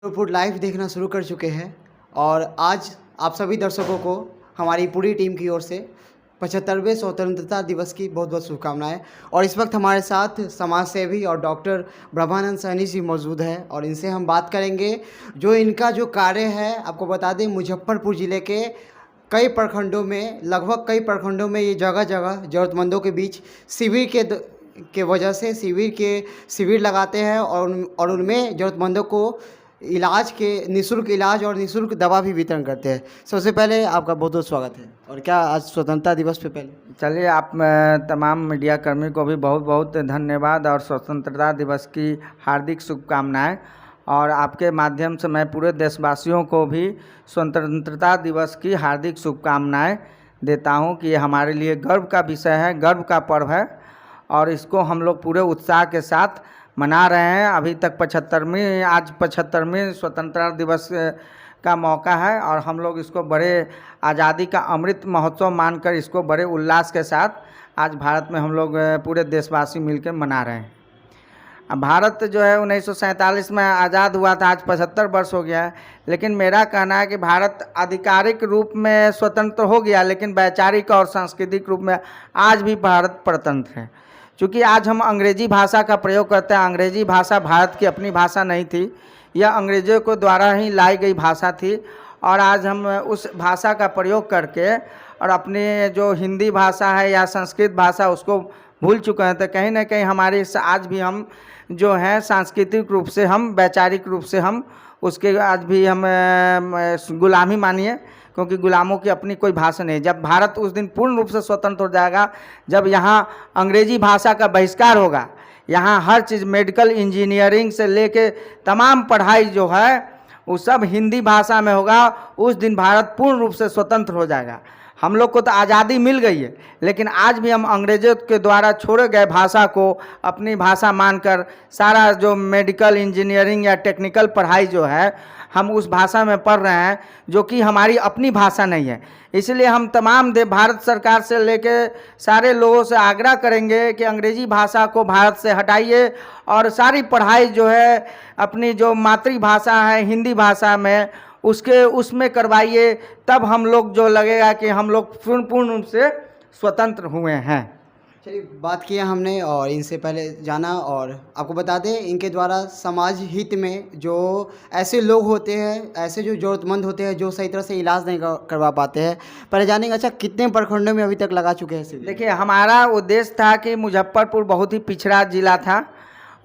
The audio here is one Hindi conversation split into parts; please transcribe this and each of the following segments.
फूड लाइव देखना शुरू कर चुके हैं और आज आप सभी दर्शकों को हमारी पूरी टीम की ओर से 75वें स्वतंत्रता दिवस की बहुत बहुत शुभकामनाएं। और इस वक्त हमारे साथ समाज सेवी और डॉक्टर ब्रह्मानंद सैनी जी मौजूद हैं और इनसे हम बात करेंगे जो इनका जो कार्य है। आपको बता दें, मुजफ्फरपुर ज़िले के कई प्रखंडों में, लगभग कई प्रखंडों में ये जगह जगह ज़रूरतमंदों के बीच शिविर के वजह से शिविर लगाते हैं और उनमें ज़रूरतमंदों को निःशुल्क इलाज और निःशुल्क दवा भी वितरण करते हैं। सबसे पहले आपका बहुत बहुत स्वागत है। और क्या आज स्वतंत्रता दिवस पे पहले चलिए, आप तमाम मीडिया कर्मी को भी बहुत बहुत धन्यवाद और स्वतंत्रता दिवस की हार्दिक शुभकामनाएं। और आपके माध्यम से मैं पूरे देशवासियों को भी स्वतंत्रता दिवस की हार्दिक शुभकामनाएं देता हूं कि ये हमारे लिए गर्व का विषय है, गर्व का पर्व है और इसको हम लोग पूरे उत्साह के साथ मना रहे हैं। अभी तक आज 75वें स्वतंत्रता दिवस का मौका है और हम लोग इसको बड़े आज़ादी का अमृत महोत्सव मानकर इसको बड़े उल्लास के साथ आज भारत में हम लोग पूरे देशवासी मिलकर मना रहे हैं। अब भारत जो है 1947 में आज़ाद हुआ था, आज 75 वर्ष हो गया है। लेकिन मेरा कहना है कि भारत आधिकारिक रूप में स्वतंत्र हो गया, लेकिन वैचारिक और सांस्कृतिक रूप में आज भी भारत परतंत्र है। क्योंकि आज हम अंग्रेजी भाषा का प्रयोग करते हैं। अंग्रेजी भाषा भारत की अपनी भाषा नहीं थी, यह अंग्रेज़ों को द्वारा ही लाई गई भाषा थी। और आज हम उस भाषा का प्रयोग करके और अपनी जो हिंदी भाषा है या संस्कृत भाषा उसको भूल चुके हैं। तो कहीं ना कहीं हमारी आज भी हम जो हैं सांस्कृतिक रूप से, हम वैचारिक रूप से हम उसके आज भी हम गुलामी मानिए, क्योंकि गुलामों की अपनी कोई भाषा नहीं। जब भारत उस दिन पूर्ण रूप से स्वतंत्र हो जाएगा, जब यहाँ अंग्रेजी भाषा का बहिष्कार होगा, यहाँ हर चीज़ मेडिकल इंजीनियरिंग से लेके तमाम पढ़ाई जो है वो सब हिंदी भाषा में होगा, उस दिन भारत पूर्ण रूप से स्वतंत्र हो जाएगा। हम लोग को तो आज़ादी मिल गई है, लेकिन आज भी हम अंग्रेज़ों के द्वारा छोड़े गए भाषा को अपनी भाषा मानकर सारा जो मेडिकल इंजीनियरिंग या टेक्निकल पढ़ाई जो है हम उस भाषा में पढ़ रहे हैं, जो कि हमारी अपनी भाषा नहीं है। इसलिए हम तमाम भारत सरकार से लेके सारे लोगों से आग्रह करेंगे कि अंग्रेजी भाषा को भारत से हटाइए और सारी पढ़ाई जो है अपनी जो मातृभाषा है हिंदी भाषा में उसमें करवाइए। तब हम लोग जो लगेगा कि हम लोग पूर्ण रूप से स्वतंत्र हुए हैं। चलिए, बात किया हमने और इनसे पहले जाना, और आपको बता दें इनके द्वारा समाज हित में जो ऐसे लोग होते हैं, ऐसे जो ज़रूरतमंद होते हैं जो सही तरह से इलाज नहीं करवा पाते हैं, पहले जानेंगे अच्छा कितने प्रखंडों में अभी तक लगा चुके हैं? देखिए, हमारा उद्देश्य था कि मुजफ्फरपुर बहुत ही पिछड़ा जिला था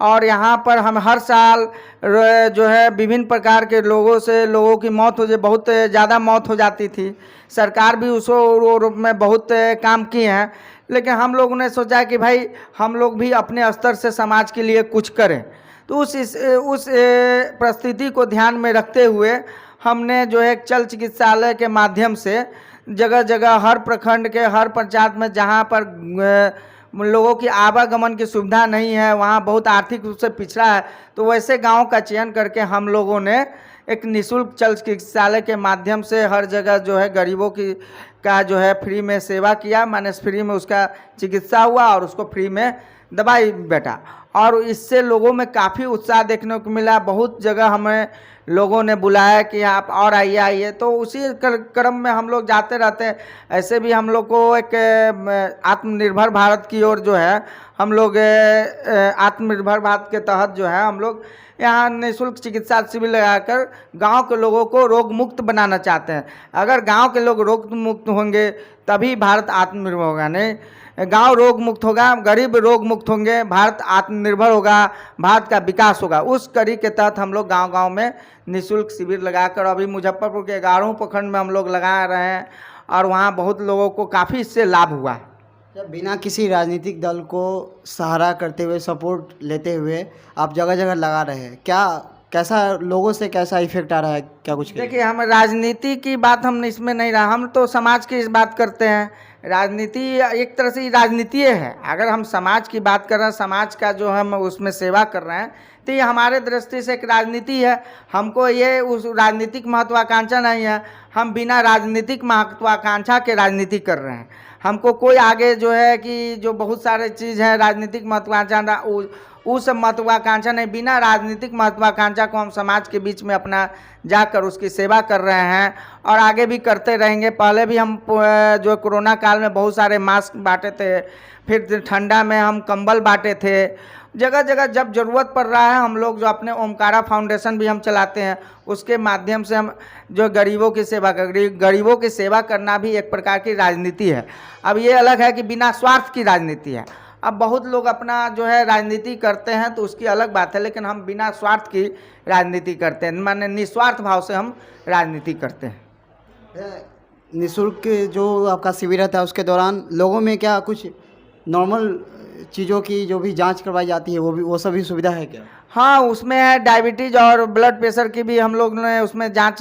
और यहाँ पर हम हर साल जो है विभिन्न प्रकार के लोगों की मौत बहुत ज़्यादा मौत हो जाती थी। सरकार भी उस रूप में बहुत काम किए हैं, लेकिन हम लोगों ने सोचा कि भाई हम लोग भी अपने स्तर से समाज के लिए कुछ करें। तो उस परिस्थिति को ध्यान में रखते हुए हमने जो है चल चिकित्सालय के माध्यम से जगह जगह हर प्रखंड के हर पंचायत में जहाँ पर लोगों की आवागमन की सुविधा नहीं है, वहाँ बहुत आर्थिक रूप से पिछड़ा है, तो वैसे गाँव का चयन करके हम लोगों ने एक निःशुल्क चल चिकित्सालय के माध्यम से हर जगह जो है गरीबों का जो है फ्री में सेवा किया, माने फ्री में उसका चिकित्सा हुआ और उसको फ्री में दवाई बैठा। और इससे लोगों में काफ़ी उत्साह देखने को मिला। बहुत जगह हमें लोगों ने बुलाया कि आप और आइए, तो उसी क्रम में हम लोग जाते रहते हैं। ऐसे भी हम लोग को एक आत्मनिर्भर भारत की ओर जो है हम लोग आत्मनिर्भर भारत के तहत जो है हम लोग यहाँ निःशुल्क चिकित्सा शिविर लगाकर गांव के लोगों को रोग मुक्त बनाना चाहते हैं। अगर गांव के लोग रोग मुक्त होंगे तभी भारत आत्मनिर्भर होगा। नहीं, गांव रोग मुक्त होगा, गरीब रोग मुक्त होंगे, भारत आत्मनिर्भर होगा, भारत का विकास होगा। उस कड़ी के तहत हम लोग गांव-गांव में निःशुल्क शिविर लगाकर अभी मुजफ्फरपुर के 11 प्रखंड में हम लोग लगा रहे हैं और वहाँ बहुत लोगों को काफ़ी इससे लाभ हुआ है। जब बिना किसी राजनीतिक दल को सहारा करते हुए, सपोर्ट लेते हुए आप जगह जगह लगा रहे हैं, कैसा लोगों से कैसा इफेक्ट आ रहा है? क्या कुछ देखिए, हम राजनीति की बात हम इसमें नहीं रहा, हम तो समाज की इस बात करते हैं। राजनीति एक तरह से राजनीति है। अगर हम समाज की बात कर रहे हैं, समाज का जो हम उसमें सेवा कर रहे हैं, तो ये हमारे दृष्टि से एक राजनीति है। हमको ये उस राजनीतिक महत्वाकांक्षा नहीं है, हम बिना राजनीतिक महत्वाकांक्षा के राजनीति कर रहे हैं। हमको कोई आगे जो है कि जो बहुत सारे चीज़ हैं राजनीतिक महत्वाकांक्षा वो सब महत्वाकांक्षा नहीं, बिना राजनीतिक महत्वाकांक्षा को हम समाज के बीच में अपना जाकर उसकी सेवा कर रहे हैं और आगे भी करते रहेंगे। पहले भी हम जो कोरोना काल में बहुत सारे मास्क बांटे थे, फिर ठंडा में हम कंबल बांटे थे। जगह जगह जब ज़रूरत पड़ रहा है हम लोग जो अपने ओमकारा फाउंडेशन भी हम चलाते हैं, उसके माध्यम से हम जो गरीबों की सेवा कर, गरीबों की सेवा करना भी एक प्रकार की राजनीति है। अब ये अलग है कि बिना स्वार्थ की राजनीति है। अब बहुत लोग अपना जो है राजनीति करते हैं तो उसकी अलग बात है, लेकिन हम बिना स्वार्थ की राजनीति करते हैं, माने निस्वार्थ भाव से हम राजनीति करते हैं। निःशुल्क जो आपका शिविर रहता है उसके दौरान लोगों में क्या कुछ नॉर्मल चीज़ों की जो भी जांच करवाई जाती है वो सभी सुविधा है क्या? हाँ, उसमें है डायबिटीज़ और ब्लड प्रेशर की भी हम लोग ने उसमें जांच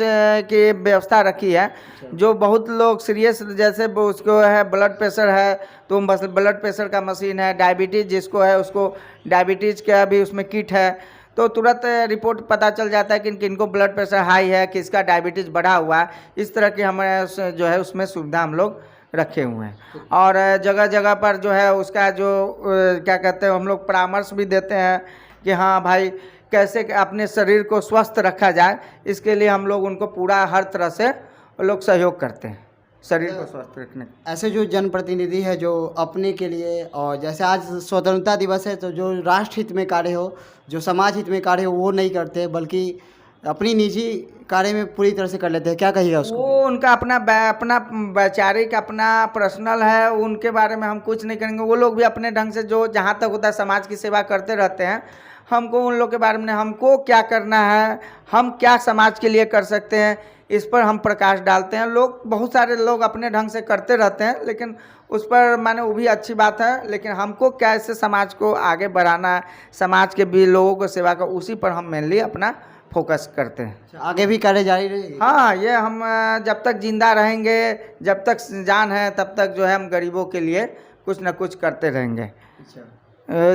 की व्यवस्था रखी है। जो बहुत लोग सीरियस, जैसे उसको है ब्लड प्रेशर है तो बस ब्लड प्रेशर का मशीन है, डायबिटीज़ जिसको है उसको डायबिटीज़ का भी उसमें किट है, तो तुरंत रिपोर्ट पता चल जाता है कि किनको ब्लड प्रेशर हाई है, किसका डायबिटीज़ बढ़ा हुआ है। इस तरह की हमारे जो है उसमें सुविधा हम लोग रखे हुए हैं। और जगह जगह पर जो है उसका जो क्या कहते हैं हम लोग परामर्श भी देते हैं कि हाँ भाई कैसे अपने शरीर को स्वस्थ रखा जाए, इसके लिए हम लोग उनको पूरा हर तरह से लोग सहयोग करते हैं शरीर को स्वस्थ रखने। ऐसे जो जनप्रतिनिधि है जो अपने के लिए, और जैसे आज स्वतंत्रता दिवस है तो जो राष्ट्र हित में कार्य हो, जो समाज हित में कार्य हो वो नहीं करते, बल्कि अपनी निजी कार्य में पूरी तरह से कर लेते हैं। क्या कहिएगा उसको? वो उनका अपना वैचारिक अपना पर्सनल है, उनके बारे में हम कुछ नहीं करेंगे। वो लोग भी अपने ढंग से जो जहाँ तक होता है समाज की सेवा करते रहते हैं। हमको उन लोग के बारे में, हमको क्या करना है, हम क्या समाज के लिए कर सकते हैं, इस पर हम प्रकाश डालते हैं। लोग बहुत सारे लोग अपने ढंग से करते रहते हैं, लेकिन उस पर माने वो भी अच्छी बात है, लेकिन हमको कैसे समाज को आगे बढ़ाना है, समाज के भी लोगों को सेवा का, उसी पर हम मेनली अपना फोकस करते हैं। आगे भी कार्य जारी रहेगी? हाँ, ये हम जब तक जिंदा रहेंगे, जब तक जान है, तब तक जो है हम गरीबों के लिए कुछ न कुछ करते रहेंगे।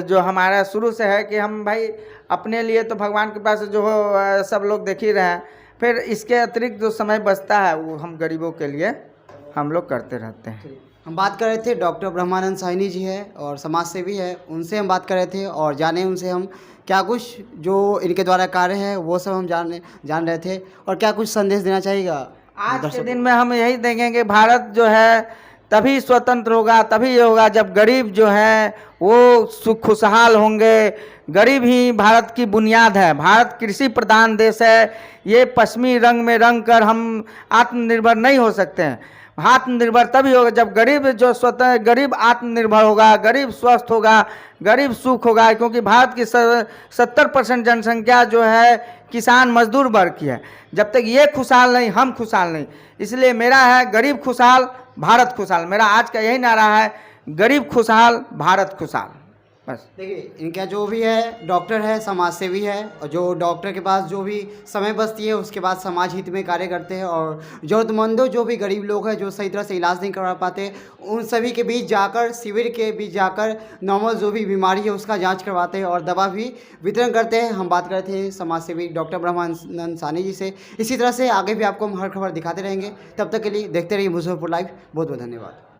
जो हमारा शुरू से है कि हम भाई अपने लिए तो भगवान के पास जो हो सब लोग देख ही रहे हैं, फिर इसके अतिरिक्त जो समय बचता है वो हम गरीबों के लिए हम लोग करते रहते हैं। हम बात कर रहे थे डॉक्टर ब्रह्मानंद साहनी जी है और समाज सेवी है, उनसे हम बात कर रहे थे और जाने उनसे हम क्या कुछ जो इनके द्वारा कार्य है वो सब हम जान रहे थे। और क्या कुछ संदेश देना चाहिएगा आज के दिन में? हम यही देंगे कि भारत जो है तभी स्वतंत्र होगा, तभी ये होगा जब गरीब जो है वो खुशहाल होंगे। गरीब ही भारत की बुनियाद है। भारत कृषि प्रधान देश है। ये पश्चिमी रंग में रंग कर हम आत्मनिर्भर नहीं हो सकते हैं। आत्मनिर्भर तभी होगा जब गरीब जो गरीब आत्मनिर्भर होगा, गरीब स्वस्थ होगा, गरीब सुख होगा। क्योंकि भारत की 70% जनसंख्या जो है किसान मजदूर वर्ग की है। जब तक ये खुशहाल नहीं, हम खुशहाल नहीं। इसलिए मेरा है गरीब खुशहाल, भारत खुशहाल। मेरा आज का यही नारा है, गरीब खुशहाल, भारत खुशहाल। बस देखिए, इनका जो भी है डॉक्टर है, समाज सेवी है, और जो डॉक्टर के पास जो भी समय बचती है उसके बाद समाज हित में कार्य करते हैं और ज़रूरतमंदों जो भी गरीब लोग हैं जो सही तरह से इलाज नहीं करवा पाते उन सभी के बीच जाकर, शिविर के बीच जाकर नॉर्मल जो भी बीमारी है उसका जांच करवाते हैं और दवा भी वितरण करते हैं। हम बात कर रहे थे समाज सेवी डॉक्टर ब्रह्मानंद साहनी जी से। इसी तरह से आगे भी आपको हम हर खबर दिखाते रहेंगे। तब तक के लिए देखते रहिए मुजफ्फरपुर लाइव। बहुत बहुत धन्यवाद।